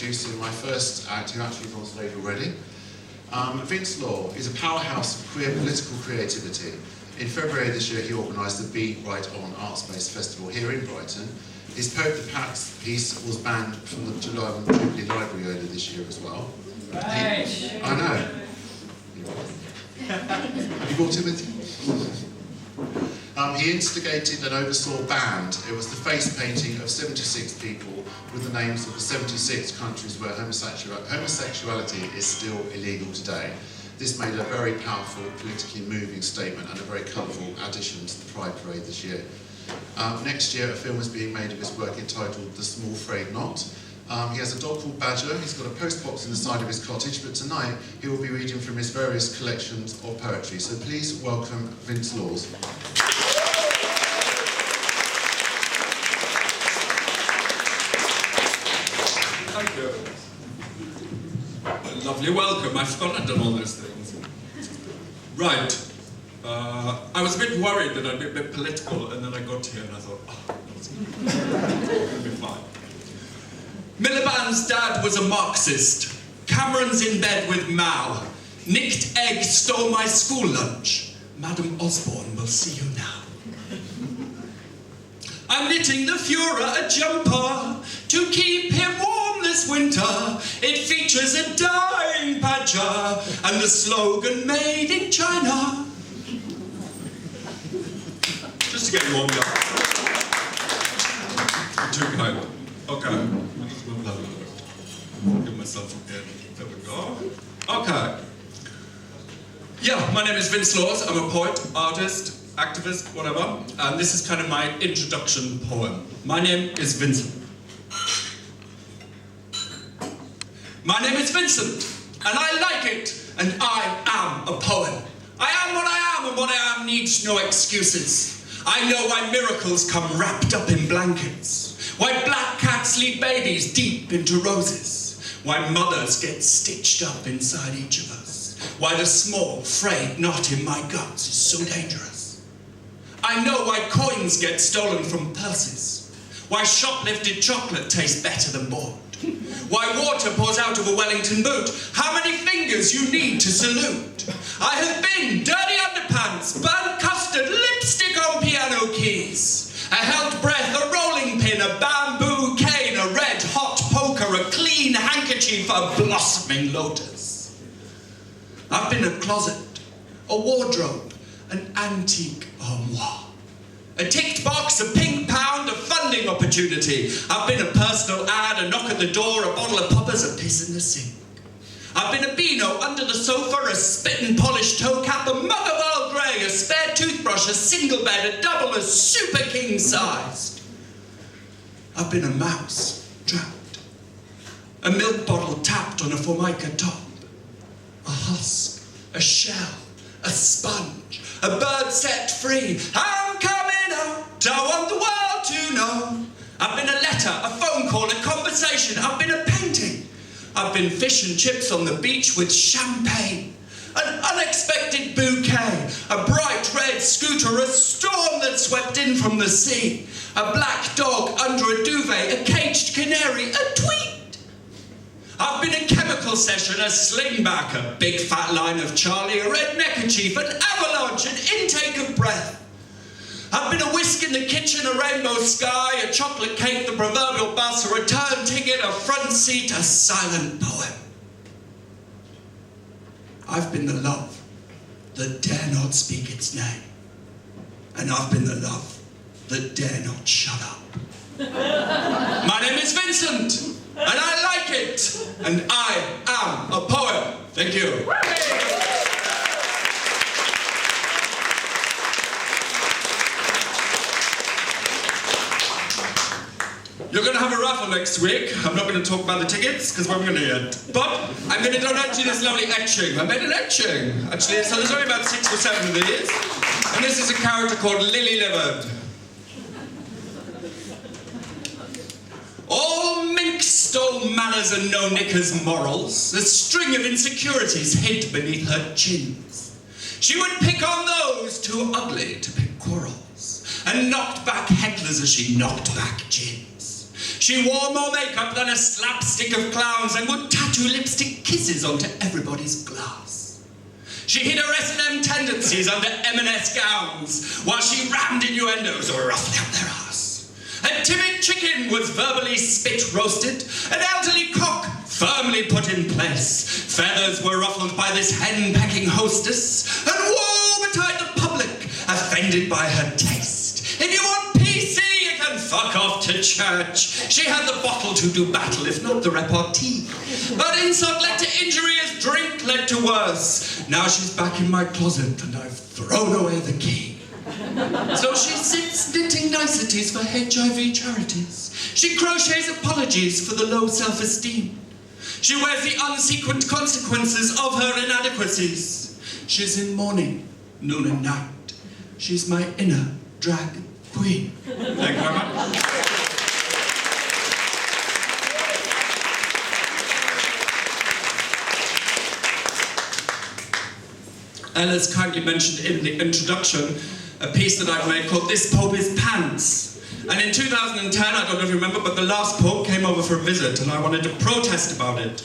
introducing my first act, who actually is on stage already. Vince Law is a powerhouse of queer political creativity. In February this year, he organised the Be Right On Art Space Festival here in Brighton. His Pope the Pax piece was banned from the Jubilee Library earlier this year as well. Right. I know. You brought him with you? He instigated and oversaw banned. It was the face painting of 76 people with the names of the 76 countries where homosexuality is still illegal today. This made a very powerful, politically moving statement and a very colourful addition to the Pride Parade this year. Next year, a film is being made of his work entitled The Small Frayed Knot. He has a dog called Badger. He's got a post box in the side of his cottage, but tonight he will be reading from his various collections of poetry. So please welcome Vince Laws. Thank you. A lovely welcome. I forgot I'd done all those things. Right. I was a bit worried that I'd be a bit political, and then I got here and I thought, oh, it'll be fine. Miliband's dad was a Marxist. Cameron's in bed with Mao. Nicked egg stole my school lunch. Madam Osborne will see you now. I'm knitting the Führer a jumper to keep him warm this winter. It features a dying badger and the slogan made in China. Just to get you warmed up. Too kind. Okay. Give myself a bit. There we go. Okay. Yeah, my name is Vince Laws. I'm a poet, artist, activist, whatever. And this is kind of my introduction poem. My name is Vincent. My name is Vincent, and I like it, and I am a poem. I am what I am, and what I am needs no excuses. I know why miracles come wrapped up in blankets, why black cats lead babies deep into roses, why mothers get stitched up inside each of us, why the small, frayed knot in my guts is so dangerous. I know why coins get stolen from purses, why shoplifted chocolate tastes better than board, why water pours out of a Wellington boot, how many fingers you need to salute. I have been dirty underpants, burnt custard, lipstick on piano keys, a held breath, a rolling pin, a bamboo cane, a red hot poker, a clean handkerchief, a blossoming lotus. I've been a closet, a wardrobe, an antique armoire, a ticked box, a pink pound, a funding opportunity. I've been a personal ad, a knock at the door, a bottle of poppers, a piss in the sink. I've been a beano under the sofa, a spit and polished toe cap, a mug of Earl Grey, a spare toothbrush, a single bed, a double, a super king sized. I've been a mouse, trapped, a milk bottle tapped on a Formica top, a husk, a shell, a sponge, a bird set free. I'm coming out, I want the world to know. I've been a letter, a phone call, a conversation. I've been a painting. I've been fish and chips on the beach with champagne. An unexpected bouquet, a bright red scooter, a storm that swept in from the sea, a black dog under a duvet, a caged canary, a tweet. I've been a chemical session, a slingback, a big fat line of Charlie, a red neckerchief, an avalanche, an intake of breath. I've been a whisk in the kitchen, a rainbow sky, a chocolate cake, the proverbial bus, a return ticket, a front seat, a silent poem. I've been the love that dare not speak its name. And I've been the love that dare not shut up. My name is Vincent, and I like it, and I am a poem. Thank you. You're going to have a raffle next week. I'm not going to talk about the tickets, because we're going to yet. But I'm going to donate you this lovely etching. I made an etching, actually. So there's only about 6 or 7 of these. And this is a character called Lily Livered. All mink stole manners and no knickers morals. A string of insecurities hid beneath her chins. She would pick on those too ugly to pick quarrels, and knocked back hecklers as she knocked back gins. She She wore more makeup than a slapstick of clowns and would tattoo lipstick kisses onto everybody's glass. She hid her S&M tendencies under M&S gowns while she rammed innuendos or roughly up their ass. A timid chicken was verbally spit roasted, an elderly cock firmly put in place. Feathers were ruffled by this hen-pecking hostess, and woe betide the public offended by her taste. If you want PC, you can fuck off to church. She had the bottle to do battle, if not the repartee. But insult led to injury as drink led to worse. Now she's back in my closet and I've thrown away the key. So she sits knitting niceties for HIV charities. She crochets apologies for the low self-esteem. She wears the unsequent consequences of her inadequacies. She's in mourning, noon and night. She's my inner drag queen. Thank you very much. Ella's kindly mentioned in the introduction a piece that I've made called This Pope is Pants. And in 2010, I don't know if you remember, but the last Pope came over for a visit and I wanted to protest about it.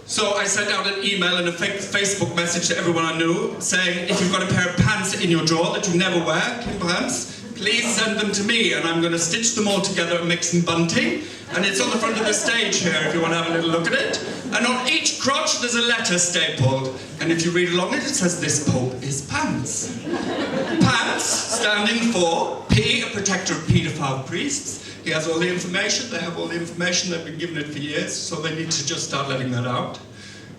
So I sent out an email and a Facebook message to everyone I knew saying, if you've got a pair of pants in your drawer that you never wear, clean pants, please send them to me and I'm going to stitch them all together and make some bunting. And it's on the front of the stage here if you want to have a little look at it. And on each crotch there's a letter stapled. And if you read along it, it says, this Pope is pants. Pants, standing for P, a protector of paedophile priests. He has all the information, they have all the information, they've been given it for years, so they need to just start letting that out.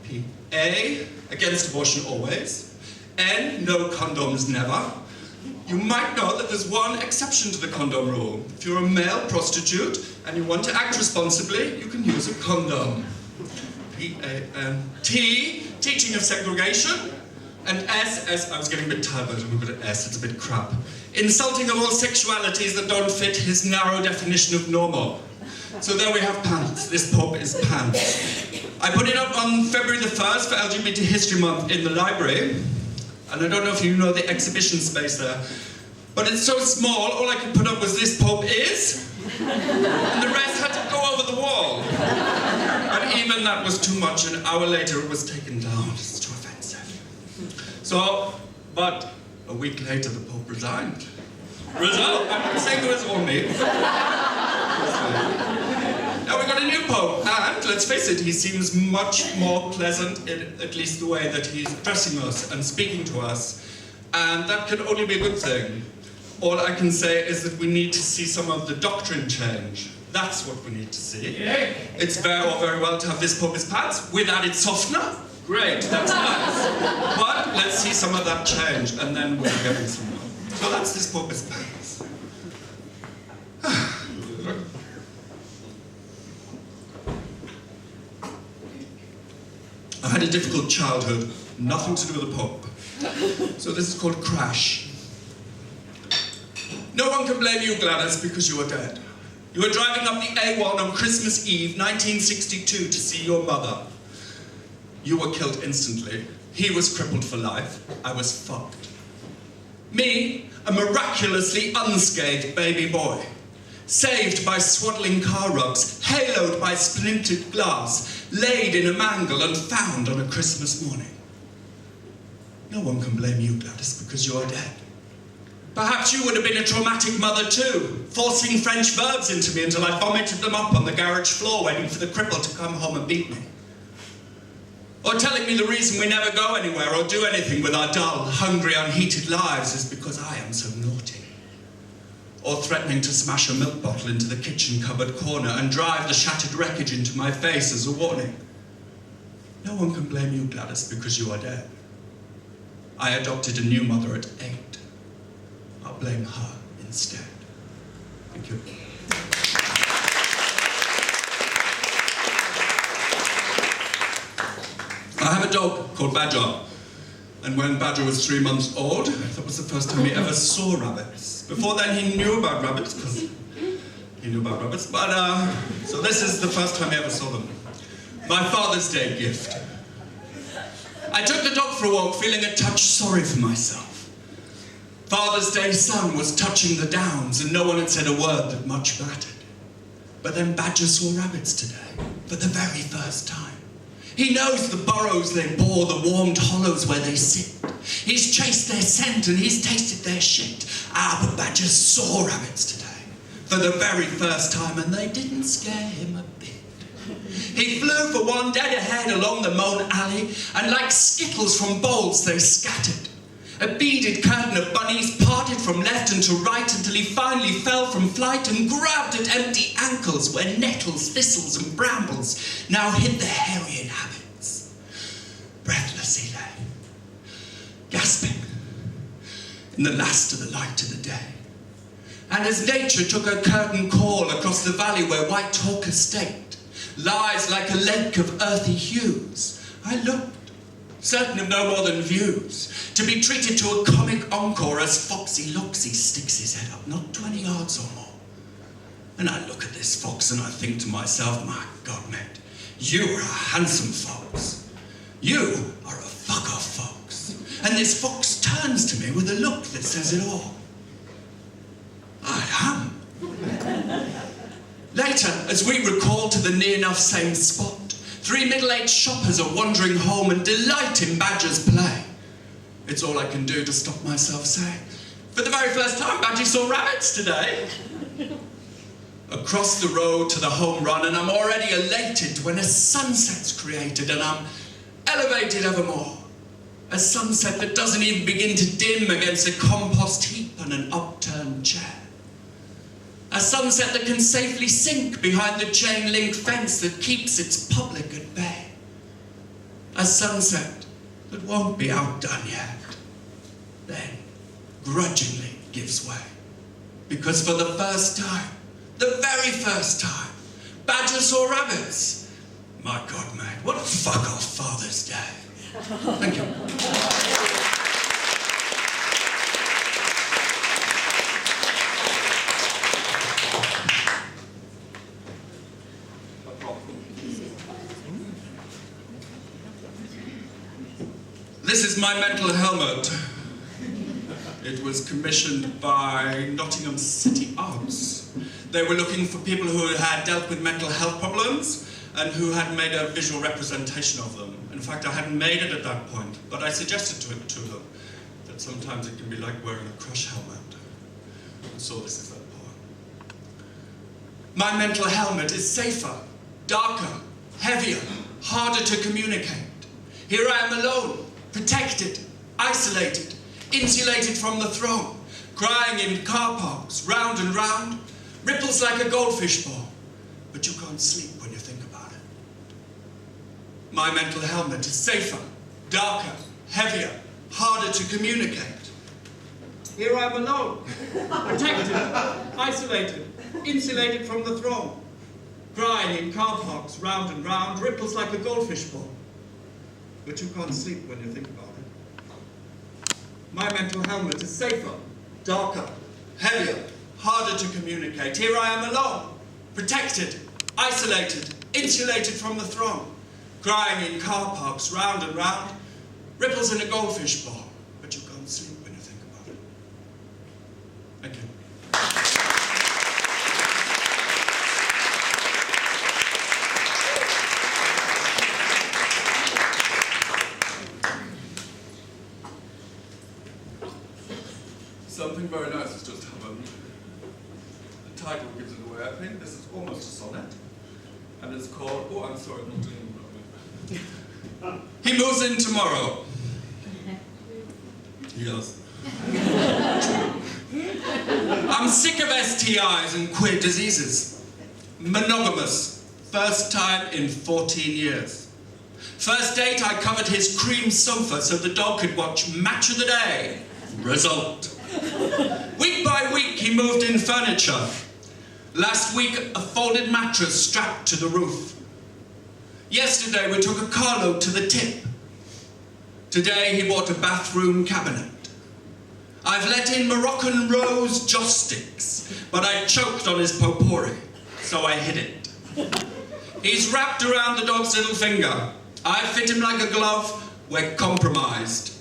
P, A, against abortion always. N, no condoms never. You might know that there's one exception to the condom rule. If you're a male prostitute and you want to act responsibly, you can use a condom. P-A-N, T, teaching of segregation. And S, I was getting a bit tired, but I'm good at S, it's a bit crap. Insulting of all sexualities that don't fit his narrow definition of normal. So there we have pants. This Pope is pants. I put it up on February the 1st for LGBT History Month in the library. And I don't know if you know the exhibition space there. But it's so small, all I could put up was this Pope is. And the rest had to go over the wall. And even that was too much. An hour later it was taken down. It's too offensive. So, but a week later the Pope resigned. Result, I'm not saying it was all me. Now we've got a new Pope, and let's face it, he seems much more pleasant in at least the way that he's addressing us and speaking to us, and that can only be a good thing. All I can say is that we need to see some of the doctrine change. That's what we need to see. Yeah. It's very well to have this Pope as pants with added softener. Great, that's nice. But let's see some of that change, and then we'll get it somewhere. So that's this Pope as pants. I had a difficult childhood, nothing to do with the Pope. So this is called Crash. No one can blame you, Gladys, because you are dead. You were driving up the A1 on Christmas Eve, 1962, to see your mother. You were killed instantly. He was crippled for life. I was fucked. Me, a miraculously unscathed baby boy. Saved by swaddling car rugs, haloed by splintered glass, laid in a mangle and found on a Christmas morning. No one can blame you, Gladys, because you are dead. Perhaps you would have been a traumatic mother too, forcing French verbs into me until I vomited them up on the garage floor waiting for the cripple to come home and beat me. Or telling me the reason we never go anywhere or do anything with our dull, hungry, unheated lives is because I am so naughty. Or threatening to smash a milk bottle into the kitchen cupboard corner and drive the shattered wreckage into my face as a warning. No one can blame you, Gladys, because you are dead. I adopted a new mother at 8. I'll blame her instead. Thank you. I have a dog called Badger. And when Badger was 3 months old, that was the first time he ever saw rabbits. Before then, he knew about rabbits, because he knew about rabbits. But, so this is the first time he ever saw them. My Father's Day gift. I took the dog for a walk, feeling a touch sorry for myself. Father's Day sun was touching the downs, and no one had said a word that much mattered. But then Badger saw rabbits today, for the very first time. He knows the burrows they bore, the warmed hollows where they sit. He's chased their scent and he's tasted their shit. But Badger saw rabbits today, for the very first time, and they didn't scare him a bit. He flew for one dead ahead along the mown alley, and like skittles from bowls they scattered. A beaded curtain of bunnies parted from left and to right until he finally fell from flight and grabbed at empty ankles where nettles, thistles and brambles now hid their hairy inhabitants. Breathless he lay, gasping in the last of the light of the day. And as nature took her curtain call across the valley where White Hawk Estate lies like a lake of earthy hues, I looked, certain of no more than views, to be treated to a comic encore as Foxy Loxy sticks his head up, not 20 yards or more. And I look at this fox and I think to myself, my God, mate, you are a handsome fox. You are a fuck-off fox. And this fox turns to me with a look that says it all. I am. Later, as we recall to the near enough same spot, 3 middle-aged shoppers are wandering home and delight in Badger's play. It's all I can do to stop myself saying, for the very first time, Badger saw rabbits today. Across the road to the home run, and I'm already elated when a sunset's created, and I'm elevated evermore. A sunset that doesn't even begin to dim against a compost heap and an upturned chair. A sunset that can safely sink behind the chain-link fence that keeps its public at bay. A sunset that won't be outdone yet. Then, grudgingly gives way. Because for the first time, the very first time, Badger saw rabbits. My God, mate, what a fuck-off Father's Day. Thank you. This is my mental helmet. It was commissioned by Nottingham City Arts. They were looking for people who had dealt with mental health problems and who had made a visual representation of them. In fact, I hadn't made it at that point, but I suggested to them that sometimes it can be like wearing a crush helmet. And so this is that poem. My mental helmet is safer, darker, heavier, harder to communicate. Here I am alone, protected, isolated, insulated from the throne, crying in car parks, round and round, ripples like a goldfish ball, but you can't sleep when you think about it. My mental helmet is safer, darker, heavier, harder to communicate. Here I am alone, protected, isolated, insulated from the throne, crying in car parks, round and round, ripples like a goldfish ball. But you can't sleep when you think about it. My mental helmet is safer, darker, heavier, harder to communicate. Here I am alone, protected, isolated, insulated from the throne, crying in car parks, round and round, ripples in a goldfish ball. But you can't sleep when you think about it. Thank you. Something very nice has just happened. The title gives it away, I think. This is almost a sonnet. And it's called, oh, I'm sorry, not doing it. He moves in tomorrow. Yes. I'm sick of STIs and queer diseases. Monogamous. First time in 14 years. First date, I covered his cream sofa so the dog could watch Match of the Day. Result. Week by week, he moved in furniture. Last week, a folded mattress strapped to the roof. Yesterday, we took a carload to the tip. Today, he bought a bathroom cabinet. I've let in Moroccan rose joss sticks, but I choked on his potpourri, so I hid it. He's wrapped around the dog's little finger. I fit him like a glove. We're compromised.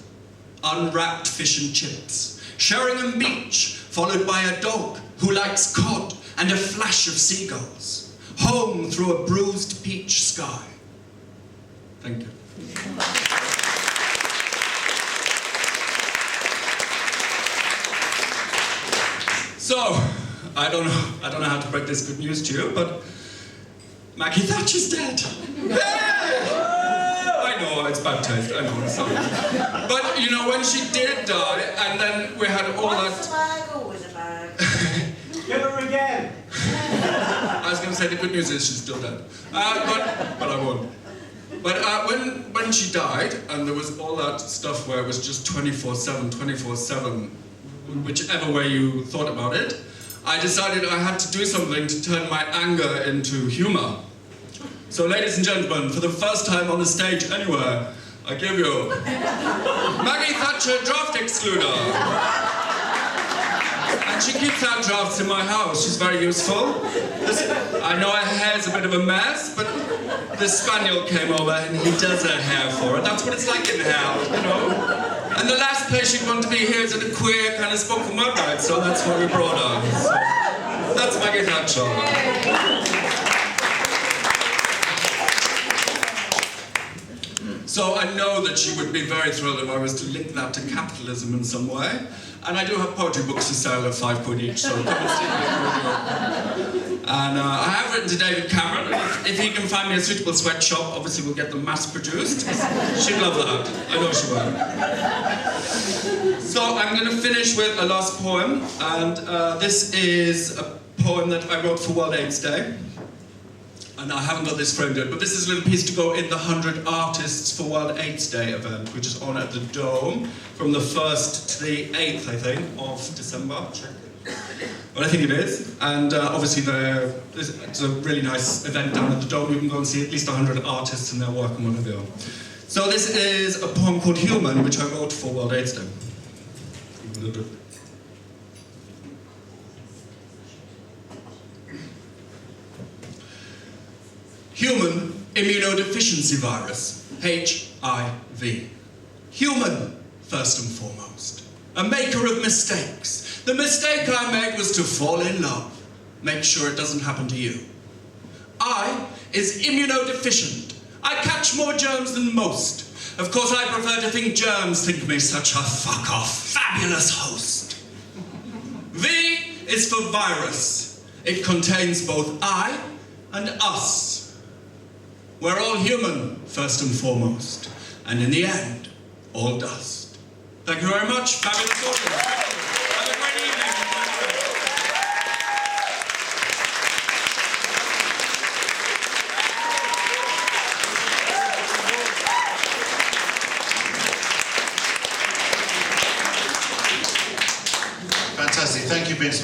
Unwrapped fish and chips. Sheringham Beach, followed by a dog who likes cod and a flash of seagulls. home through a bruised peach sky. Thank you. So, I don't know how to break this good news to you, but Maggie Thatcher's dead. I know, it's bad taste, I know, sorry. But, you know, when she did die, and then we had all Once that... a bag, always a bag. Get her again! I was going to say the good news is she's still dead. But I won't. But when she died, and there was all that stuff where it was just 24/7, whichever way you thought about it, I decided I had to do something to turn my anger into humor. So ladies and gentlemen, for the first time on the stage anywhere, I give you Maggie Thatcher Draft Excluder. And she keeps out drafts in my house. She's very useful. I know her hair's a bit of a mess, but the spaniel came over and he does her hair for her. That's what it's like in hell, you know? And the last place she'd want to be here is at a queer kind of spoken word night, so that's why we brought her. So, that's Maggie Thatcher. So I know that she would be very thrilled if I was to link that to capitalism in some way. And I do have poetry books to sell at £5 each, so come and see me. And I have written to David Cameron. If he can find me a suitable sweatshop, obviously we'll get them mass-produced. She'd love that. I know she will. So I'm going to finish with a last poem. And this is a poem that I wrote for World AIDS Day. And I haven't got this framed yet, but this is a little piece to go in the 100 Artists for World AIDS Day event, which is on at the Dome from the 1st to the 8th, I think, of December. Check it. Well, I think it is. And obviously it's a really nice event down at the Dome. You can go and see at least 100 artists and their work and whatever. So this is a poem called Human, which I wrote for World AIDS Day. A little bit. Human immunodeficiency virus, HIV. Human, first and foremost. A maker of mistakes. The mistake I made was to fall in love. Make sure it doesn't happen to you. I is immunodeficient. I catch more germs than most. Of course, I prefer to think germs think me such a fuck-off, fabulous host. V is for virus. It contains both I and us. We're all human, first and foremost, and in the end, all dust. Thank you very much. Fabulous audience. Have a great evening. Fantastic. Thank you, Vince.